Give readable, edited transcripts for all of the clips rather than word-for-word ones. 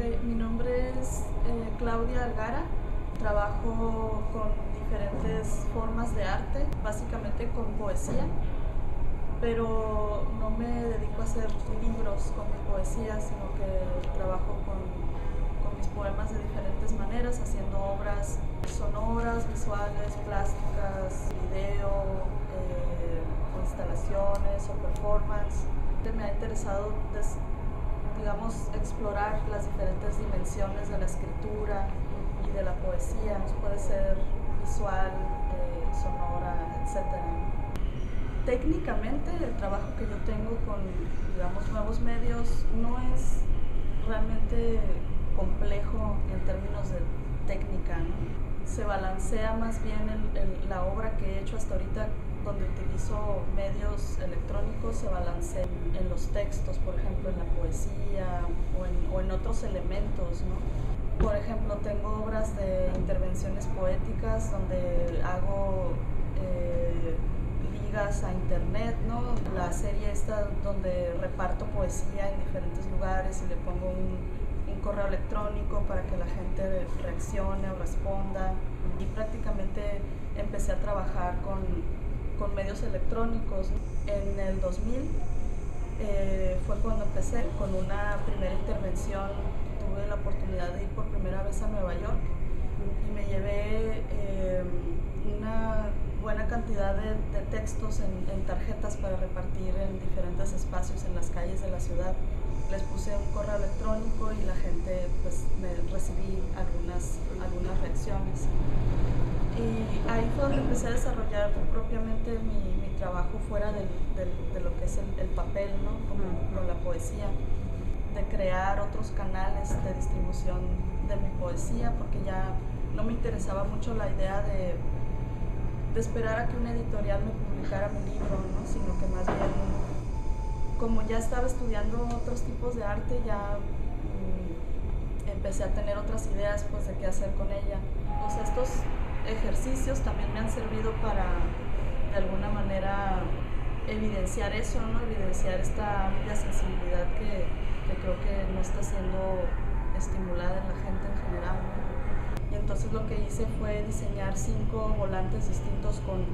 Mi nombre es Claudia Algara. Trabajo con diferentes formas de arte, básicamente con poesía, pero no me dedico a hacer libros con mi poesía, sino que trabajo con mis poemas de diferentes maneras, haciendo obras sonoras, visuales, plásticas, video, o instalaciones o performance. Me ha interesado digamos, explorar las diferentes dimensiones de la escritura y de la poesía. Puede ser visual, sonora, etc. Técnicamente, el trabajo que yo tengo con, digamos, nuevos medios no es realmente complejo en términos de técnica, ¿no? Se balancea más bien la obra que he hecho hasta ahorita, donde utilizo medios electrónicos, se balancea en los textos, por ejemplo, en la poesía o en otros elementos, ¿no? Por ejemplo, tengo obras de intervenciones poéticas donde hago ligas a internet, ¿no? La serie esta donde reparto poesía en diferentes lugares y le pongo un correo electrónico para que la gente reaccione o responda. Y prácticamente empecé a trabajar con medios electrónicos. En el 2000 fue cuando empecé con una primera intervención. Tuve la oportunidad de ir por primera vez a Nueva York y me llevé una buena cantidad de textos en tarjetas para repartir en diferentes espacios en las calles de la ciudad. Les puse un correo electrónico y la gente, pues, recibí algunas reacciones. Y ahí fue donde empecé a desarrollar propiamente mi trabajo fuera de lo que es el papel, ¿no? Con la poesía, de crear otros canales de distribución de mi poesía, porque ya no me interesaba mucho la idea de esperar a que una editorial me publicara mi libro, ¿no? Sino que más bien, como ya estaba estudiando otros tipos de arte, ya empecé a tener otras ideas, pues, de qué hacer con ella. O sea, estos ejercicios también me han servido para, de alguna manera, evidenciar eso, ¿no? Evidenciar esta amplia sensibilidad que creo que no está siendo estimulada en la gente en general, ¿no? Y entonces lo que hice fue diseñar 5 volantes distintos con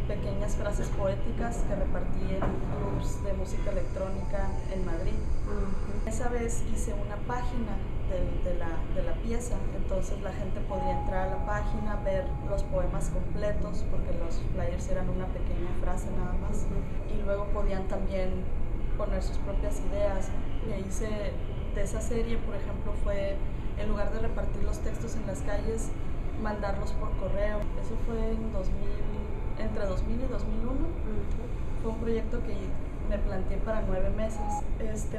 pequeñas frases poéticas que repartí en clubs de música electrónica en Madrid. Esa vez hice una página de la pieza, entonces la gente podía entrar a la página, ver los poemas completos, porque los flyers eran una pequeña frase nada más, y luego podían también poner sus propias ideas. Y hice de esa serie, por ejemplo, fue, en lugar de repartir los textos en las calles, mandarlos por correo. Eso fue entre 2000 y 2001. Fue un proyecto que me planteé para 9 meses.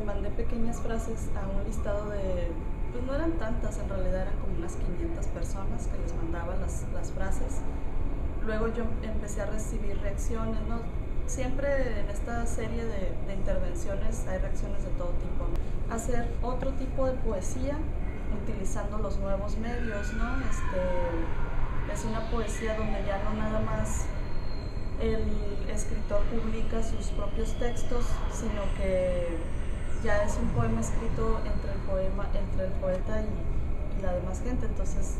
Mandé pequeñas frases a un listado de, pues no eran tantas, en realidad eran como unas 500 personas que les mandaba las frases. Luego yo empecé a recibir reacciones, ¿no? Siempre en esta serie de intervenciones hay reacciones de todo tipo, ¿no? Hacer otro tipo de poesía utilizando los nuevos medios, ¿no? Es una poesía donde ya no nada más el escritor publica sus propios textos, sino que ya es un poema escrito entre el poeta y la demás gente. Entonces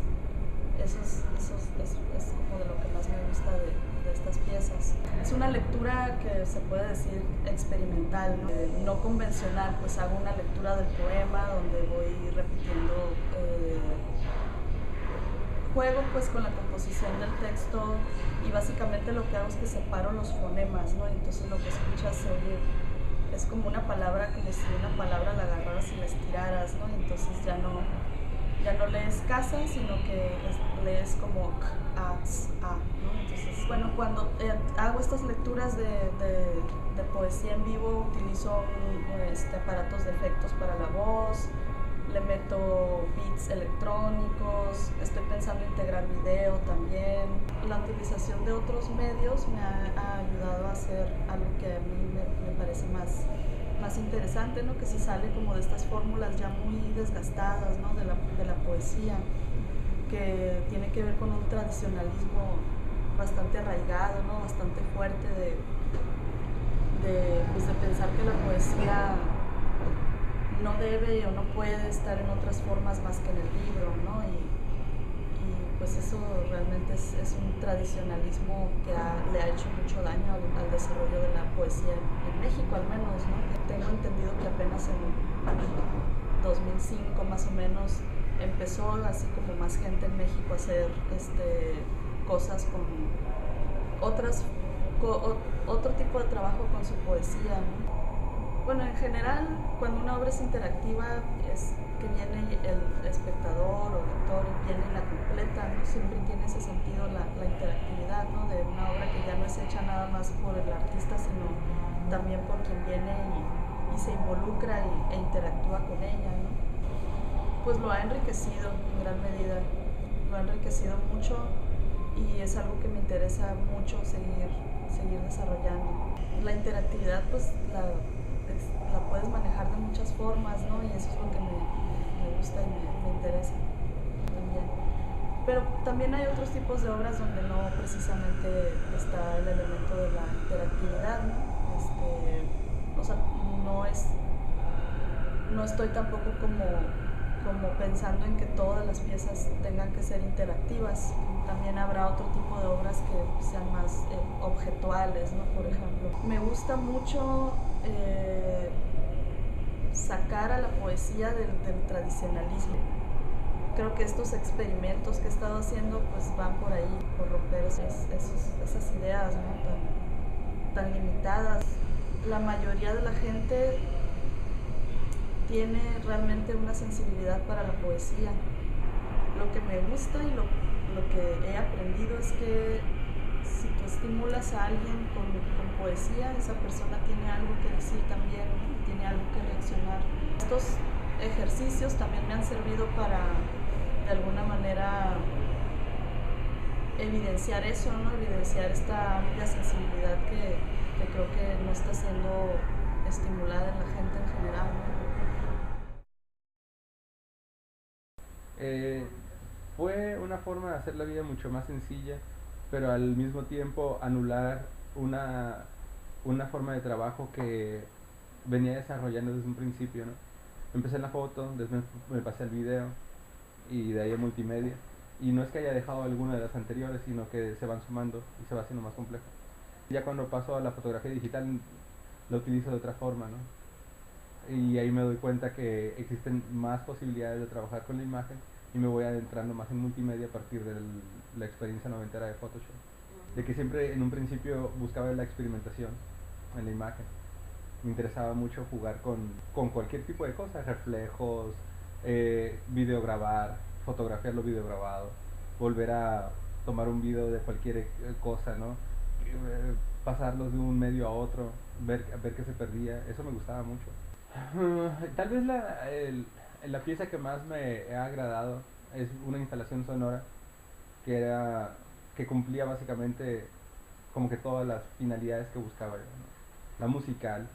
eso es como de lo que más me gusta de estas piezas. Es una lectura que se puede decir experimental, ¿no? No convencional, pues hago una lectura del poema donde voy repitiendo, juego pues con la composición del texto, y básicamente lo que hago es que separo los fonemas, ¿no? Entonces lo que escuchas se oye, es como una palabra, como si una palabra la agarraras y la estiraras, ¿no? Entonces ya no lees casa, sino que lees como k, a, s, a, ¿no? Entonces, bueno, cuando hago estas lecturas de poesía en vivo, utilizo aparatos de efectos para la voz, le meto beats electrónicos, estoy pensando en integrar video también. La utilización de otros medios me ha ayudado a hacer algo que a mí me parece más interesante, ¿no? Que se sale como de estas fórmulas ya muy desgastadas, ¿no? de la poesía, que tiene que ver con un tradicionalismo bastante arraigado, ¿no? Bastante fuerte de pensar que la poesía no debe o no puede estar en otras formas más que en el libro, ¿no? Y pues eso realmente es un tradicionalismo que le ha hecho mucho daño al desarrollo de la poesía en México, al menos, ¿no? Tengo entendido que apenas en 2005 más o menos empezó así como más gente en México a hacer cosas con otras, otro tipo de trabajo con su poesía, ¿no? Bueno, en general, cuando una obra es interactiva, es que viene el espectador o lector y viene la completa, ¿no? Siempre tiene ese sentido la interactividad, ¿no? De una obra que ya no es hecha nada más por el artista, sino también por quien viene y se involucra e interactúa con ella, ¿no? Pues lo ha enriquecido en gran medida, lo ha enriquecido mucho y es algo que me interesa mucho seguir desarrollando. La interactividad pues la puedes manejar de muchas formas, ¿no? Y eso es lo que me gusta y me interesa también. Pero también hay otros tipos de obras donde no precisamente está el elemento de la interactividad, ¿no? O sea, no es no estoy tampoco como pensando en que todas las piezas tengan que ser interactivas. También habrá otro tipo de obras que sean más objetuales, ¿no? Por ejemplo. Me gusta mucho sacar a la poesía del tradicionalismo. Creo que estos experimentos que he estado haciendo pues van por ahí, por romper esas ideas, ¿no? tan limitadas. La mayoría de la gente tiene realmente una sensibilidad para la poesía. Lo que me gusta y lo que he aprendido es que si tú estimulas a alguien con poesía, esa persona tiene algo que decir también, tiene algo que reaccionar. Estos ejercicios también me han servido para, de alguna manera, evidenciar eso, ¿no? Evidenciar esta amplia sensibilidad que creo que no está siendo estimulada en la gente en general, ¿no? Eh, Fue una forma de hacer la vida mucho más sencilla, pero al mismo tiempo anular una, una forma de trabajo que venía desarrollando desde un principio, ¿no? Empecé en la foto, después me pasé al video y de ahí a multimedia. Y no es que haya dejado alguna de las anteriores, sino que se van sumando y se va haciendo más complejo. Ya cuando paso a la fotografía digital, lo utilizo de otra forma, ¿no? Y ahí me doy cuenta que existen más posibilidades de trabajar con la imagen y me voy adentrando más en multimedia a partir de la experiencia noventera de Photoshop. De que siempre en un principio buscaba la experimentación en la imagen. Me interesaba mucho jugar con cualquier tipo de cosas, reflejos, videograbar, fotografiar lo videograbado, volver a tomar un video de cualquier cosa, ¿no? Pasarlos de un medio a otro, ver qué se perdía, eso me gustaba mucho. Tal vez la pieza que más me ha agradado es una instalación sonora que era que cumplía básicamente como que todas las finalidades que buscaba yo, ¿no? La musical,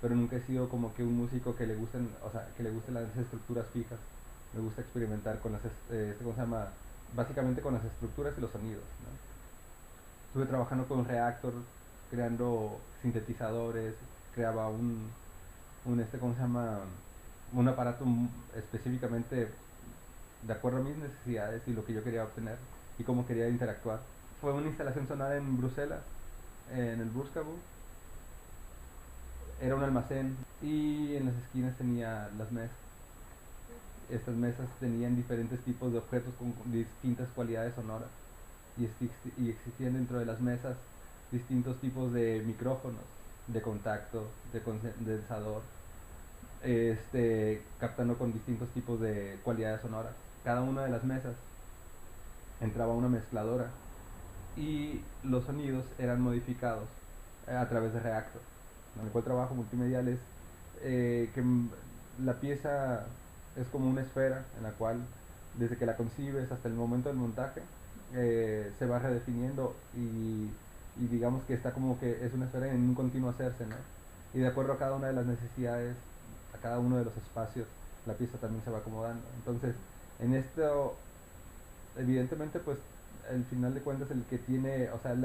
pero nunca he sido como que un músico que le gusten, o sea, que le gusten las estructuras fijas. Me gusta experimentar con ¿cómo se llama? Básicamente con las estructuras y los sonidos, ¿no? Estuve trabajando con Reactor, creando sintetizadores, creaba ¿cómo se llama? Un aparato específicamente de acuerdo a mis necesidades y lo que yo quería obtener y cómo quería interactuar. Fue una instalación sonora en Bruselas, en el Burskabou. Era un almacén y en las esquinas tenía las mesas. Estas mesas tenían diferentes tipos de objetos con distintas cualidades sonoras y existían dentro de las mesas distintos tipos de micrófonos, de contacto, de condensador, captando con distintos tipos de cualidades sonoras. Cada una de las mesas entraba una mezcladora y los sonidos eran modificados a través de Reactor. En el cual trabajo multimedial es la pieza es como una esfera en la cual desde que la concibes hasta el momento del montaje se va redefiniendo y digamos que está como que es una esfera en un continuo hacerse, ¿no? Y de acuerdo a cada una de las necesidades, a cada uno de los espacios, la pieza también se va acomodando. Entonces, en esto, evidentemente, pues, al final de cuentas, el que tiene, o sea,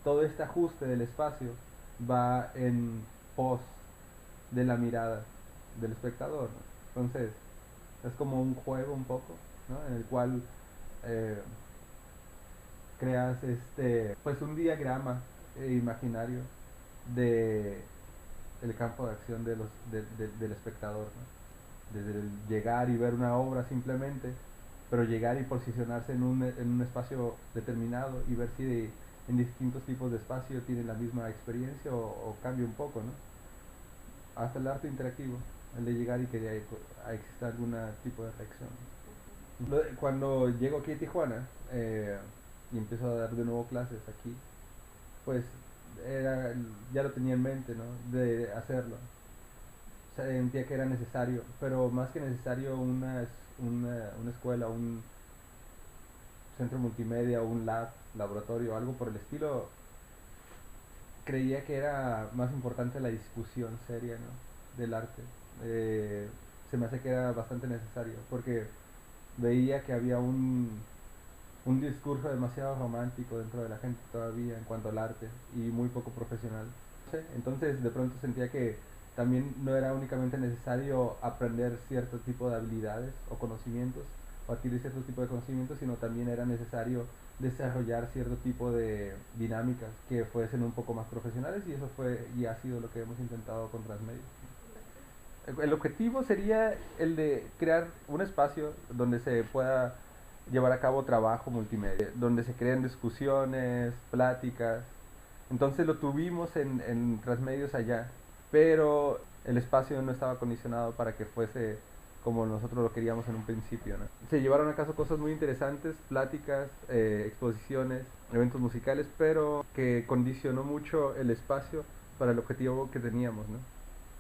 todo este ajuste del espacio va en pos de la mirada del espectador, ¿no? Entonces es como un juego un poco, ¿no? En el cual eh, creas pues un diagrama imaginario de el campo de acción del espectador, ¿no? Desde el llegar y ver una obra simplemente, pero llegar y posicionarse en un espacio determinado y ver si en distintos tipos de espacio tienen la misma experiencia o cambia un poco, ¿no? Hasta el arte interactivo, el de llegar y que exista algún tipo de reacción. Cuando llego aquí a Tijuana y empiezo a dar de nuevo clases aquí, pues ya lo tenía en mente, ¿no? De hacerlo. Sentía que era necesario, pero más que necesario una escuela, un centro multimedia, un laboratorio, algo por el estilo, creía que era más importante la discusión seria, ¿no? Del arte. Se me hace que era bastante necesario, porque veía que había un discurso demasiado romántico dentro de la gente todavía en cuanto al arte y muy poco profesional. Entonces de pronto sentía que también no era únicamente necesario aprender cierto tipo de habilidades o conocimientos o adquirir cierto tipo de conocimientos, sino también era necesario desarrollar cierto tipo de dinámicas que fuesen un poco más profesionales, y eso fue y ha sido lo que hemos intentado con Transmedia. El objetivo sería el de crear un espacio donde se pueda llevar a cabo trabajo multimedia, donde se creen discusiones, pláticas. Entonces lo tuvimos en Transmedios allá, pero el espacio no estaba acondicionado para que fuese como nosotros lo queríamos en un principio, ¿no? Se llevaron a cabo cosas muy interesantes, pláticas, exposiciones, eventos musicales, pero que condicionó mucho el espacio para el objetivo que teníamos, ¿no?